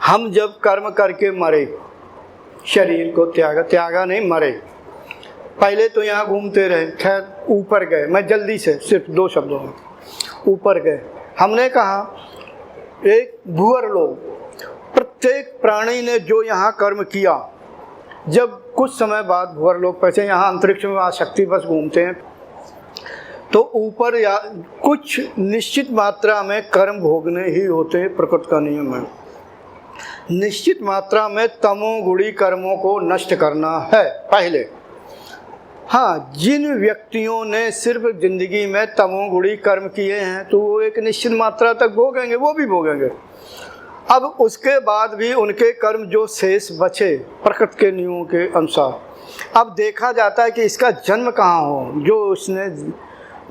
हम जब कर्म करके मरे, शरीर को त्यागा नहीं, मरे, पहले तो यहाँ घूमते रहे, खैर ऊपर गए। मैं जल्दी से सिर्फ 2 शब्दों में ऊपर गए। हमने कहा एक भूअर लोग, प्रत्येक प्राणी ने जो यहाँ कर्म किया, जब कुछ समय बाद भूअर लोग पैसे यहाँ अंतरिक्ष में आसक्ति बस घूमते हैं, तो ऊपर या कुछ निश्चित मात्रा में कर्म भोगने ही होते हैं। प्रकृति का नियम है, निश्चित मात्रा में तमोगुणी कर्मों को नष्ट करना है पहले। हाँ, जिन व्यक्तियों ने सिर्फ जिंदगी में तमोगुणी कर्म किए हैं तो वो एक निश्चित मात्रा तक भोगेंगे, वो भी भोगेंगे। अब उसके बाद भी उनके कर्म जो शेष बचे प्रकृति के नियमों के अनुसार, अब देखा जाता है कि इसका जन्म कहाँ हो। जो उसने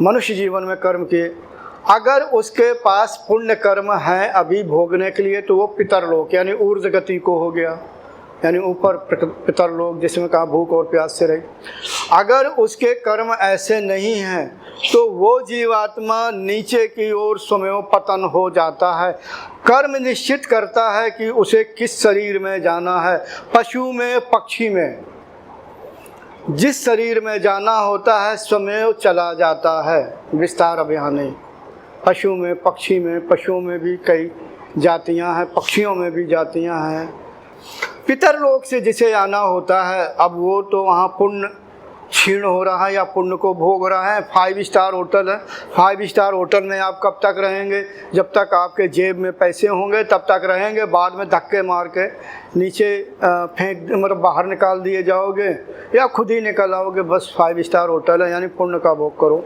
मनुष्य जीवन में कर्म किए, अगर उसके पास पुण्य कर्म है अभी भोगने के लिए, तो वो पितरलोक यानी ऊर्ध्व गति को हो गया, यानी ऊपर पितरलोक, जिसमें कहा भूख और प्यास से रहे। अगर उसके कर्म ऐसे नहीं हैं तो वो जीवात्मा नीचे की ओर स्वमेव पतन हो जाता है। कर्म निश्चित करता है कि उसे किस शरीर में जाना है, पशु में, पक्षी में, जिस शरीर में जाना होता है स्वमेव चला जाता है। विस्तार अब यहाँ नहीं। पशु में, पक्षी में, पशुओं में भी कई जातियां हैं, पक्षियों में भी जातियां हैं। पितरलोक से जिसे आना होता है, अब वो तो वहाँ पुण्य क्षीण हो रहा है या पुण्य को भोग रहा है। 5 स्टार होटल है, 5 स्टार होटल में आप कब तक रहेंगे? जब तक आपके जेब में पैसे होंगे तब तक रहेंगे। बाद में धक्के मार के नीचे फेंक, मतलब बाहर निकाल दिए जाओगे या खुद ही निकल आओगे। बस 5 स्टार होटल है, यानी पुण्य का भोग करो।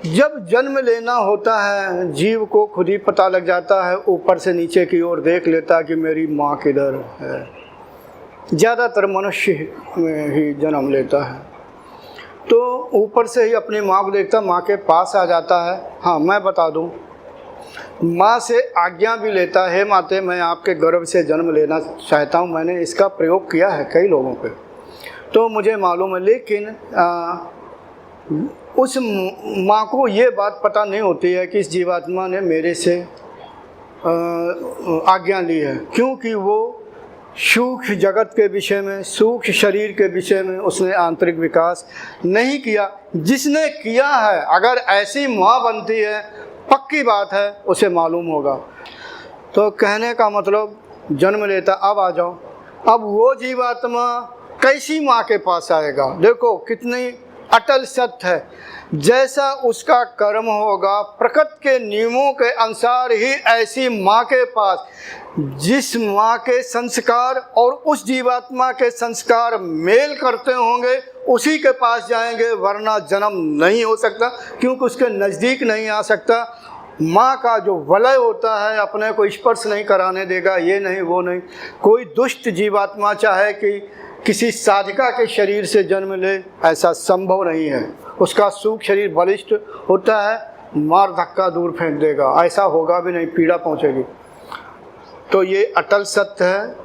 जब जन्म लेना होता है, जीव को खुद ही पता लग जाता है, ऊपर से नीचे की ओर देख लेता है कि मेरी माँ किधर है। ज़्यादातर मनुष्य में ही जन्म लेता है, तो ऊपर से ही अपनी माँ को देखता, माँ के पास आ जाता है। हाँ, मैं बता दूँ, माँ से आज्ञा भी लेता है, माते मैं आपके गर्भ से जन्म लेना चाहता हूँ। मैंने इसका प्रयोग किया है कई लोगों पे, तो मुझे मालूम है। लेकिन उस माँ को ये बात पता नहीं होती है कि इस जीवात्मा ने मेरे से आज्ञा ली है, क्योंकि वो सूक्ष्म जगत के विषय में, सूक्ष्म शरीर के विषय में उसने आंतरिक विकास नहीं किया। जिसने किया है, अगर ऐसी माँ बनती है, पक्की बात है उसे मालूम होगा। तो कहने का मतलब जन्म लेता, अब आ जाओ, अब वो जीवात्मा कैसी माँ के पास आएगा? देखो कितनी अटल सत्य है। जैसा उसका कर्म होगा प्रकृति के नियमों के अनुसार ही ऐसी माँ के पास, जिस माँ के संस्कार और उस जीवात्मा के संस्कार मेल करते होंगे, उसी के पास जाएंगे, वरना जन्म नहीं हो सकता, क्योंकि उसके नज़दीक नहीं आ सकता। माँ का जो वलय होता है, अपने को स्पर्श नहीं कराने देगा, ये नहीं वो नहीं। कोई दुष्ट जीवात्मा चाहे कि किसी साधिका के शरीर से जन्म ले, ऐसा संभव नहीं है। उसका सूक्ष्म शरीर बलिष्ठ होता है, मार धक्का दूर फेंक देगा, ऐसा होगा भी नहीं, पीड़ा पहुंचेगी। तो ये अटल सत्य है,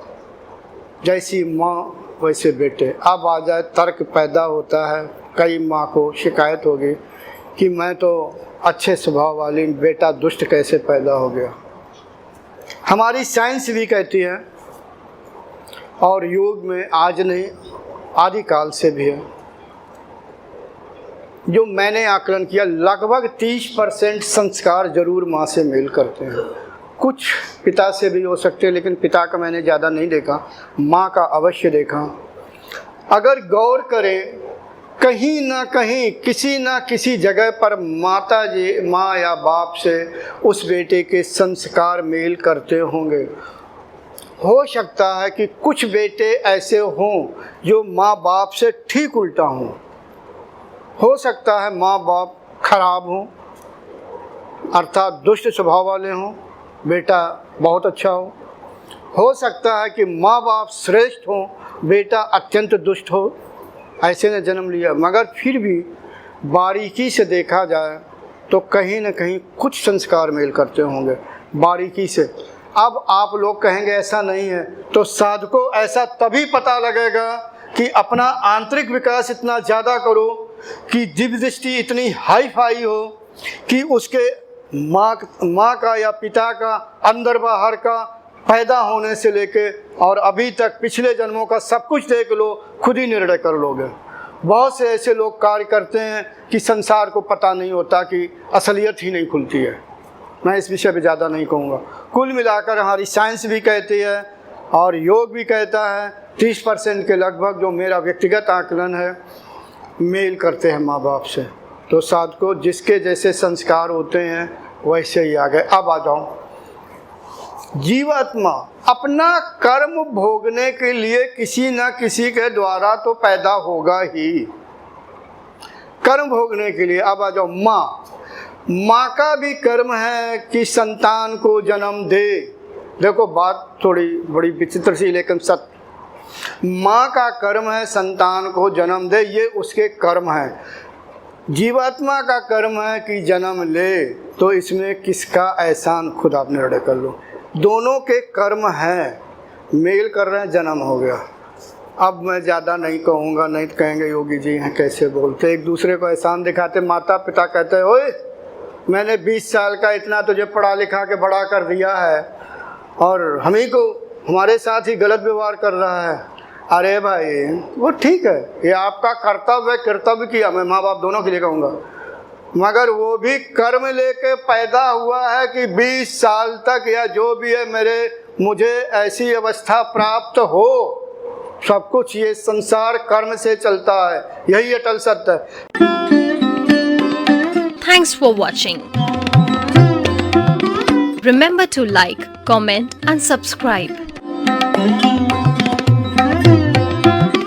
जैसी माँ वैसे बेटे। अब आ जाए तर्क पैदा होता है, कई माँ को शिकायत होगी कि मैं तो अच्छे स्वभाव वाली, बेटा दुष्ट कैसे पैदा हो गया। हमारी साइंस भी कहती है, और योग में आज नहीं आदिकाल से भी है, जो मैंने आकलन किया, लगभग 30% संस्कार जरूर माँ से मेल करते हैं। कुछ पिता से भी हो सकते हैं, लेकिन पिता का मैंने ज़्यादा नहीं देखा, माँ का अवश्य देखा। अगर गौर करें, कहीं ना कहीं किसी ना किसी जगह पर माता जी, माँ या बाप से उस बेटे के संस्कार मेल करते होंगे। हो सकता है कि कुछ बेटे ऐसे हों जो माँ बाप से ठीक उल्टा हों। हो सकता है माँ बाप खराब हों, अर्थात दुष्ट स्वभाव वाले हों, बेटा बहुत अच्छा हो सकता है कि माँ बाप श्रेष्ठ हों, बेटा अत्यंत दुष्ट हो। ऐसे ने जन्म लिया, मगर फिर भी बारीकी से देखा जाए तो कहीं न कहीं कुछ संस्कार मेल करते होंगे, बारीकी से। अब आप लोग कहेंगे ऐसा नहीं है, तो साधको ऐसा तभी पता लगेगा कि अपना आंतरिक विकास इतना ज़्यादा करो कि दिव्य दृष्टि इतनी हाई फाई हो कि उसके माँ का या पिता का अंदर बाहर का पैदा होने से लेके और अभी तक पिछले जन्मों का सब कुछ देख लो, खुद ही निर्णय कर लोगे। बहुत से ऐसे लोग कार्य करते हैं कि संसार को पता नहीं होता कि असलियत ही नहीं खुलती है। मैं इस विषय पे ज़्यादा नहीं कहूँगा। कुल मिलाकर हमारी साइंस भी कहती है और योग भी कहता है 30% के लगभग जो मेरा व्यक्तिगत आकलन है मेल करते हैं माँ बाप से। तो साधको जिसके जैसे संस्कार होते हैं वैसे ही आ गए। अब आ जाओ, जीवात्मा अपना कर्म भोगने के लिए किसी न किसी के द्वारा तो पैदा होगा ही, कर्म भोगने के लिए। अब आ जाओ, माँ का भी कर्म है कि संतान को जन्म दे। देखो बात थोड़ी बड़ी विचित्र सी लेकिन सत्य। माँ का कर्म है संतान को जन्म दे, ये उसके कर्म है। जीवात्मा का कर्म है कि जन्म ले, तो इसमें किसका एहसान खुद आप निर्णय कर लो। दोनों के कर्म हैं, मेल कर रहे हैं, जन्म हो गया। अब मैं ज़्यादा नहीं कहूँगा, नहीं तो कहेंगे योगी जी हैं कैसे बोलते, एक दूसरे को एहसान दिखाते। माता पिता कहते हैं ओए मैंने 20 साल का इतना तुझे पढ़ा लिखा के बड़ा कर दिया है और हम ही को हमारे साथ ही गलत व्यवहार कर रहा है। अरे भाई वो ठीक है, ये आपका कर्तव्य, कर्तव्य किया, मैं माँ बाप दोनों के लिए कहूँगा, मगर वो भी कर्म लेके पैदा हुआ है कि 20 साल तक या जो भी है मुझे ऐसी अवस्था प्राप्त हो। सब कुछ ये संसार कर्म से चलता है, यही अटल सत्य है। Thanks for watching. Remember to like, comment and subscribe.